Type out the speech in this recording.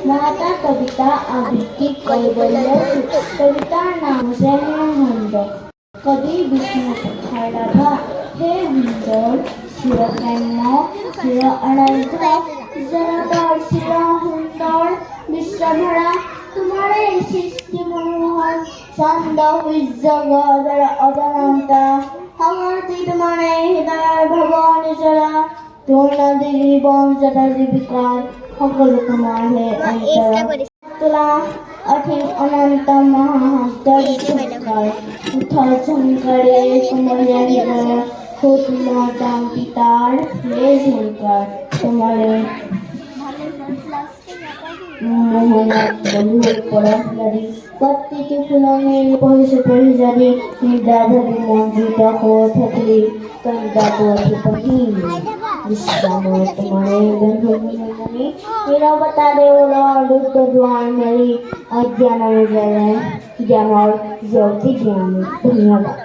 महाता कविता आवृत्ति कैवल्य कवितार नाम जैनानंद कवि विष्णु खायराधा हे हुंदर शिवकैम्य शिव अनंत जनादार शिव हुंदर विश्वभरा तुम्हारे सृष्टि मनोहर छंद विजगदर अदनंता हमारे तुम्हारे हृदय भगवान जरा তোমরা জীবন যারা জীবিকার সকল তোমার হে তোলা অঠিন অনন্ত মহান্তর উঠার ঝঙ্কারে তোমার তোমার দাম পিতার হে ঝঙ্কার তোমার বহুর পরম্পরারি প্রত্যেকে ফুলনে পরিষে পরিজারি নিদ্রাধারী মঞ্জিত থাকলে কন্যা পথি विश्वामय तुम्हारे गंधर्वनी मेरा बता दे ओला रुद्र द्वार मेरी अज्ञान में जले ज्ञान और ज्योति ज्ञान धन्यवाद।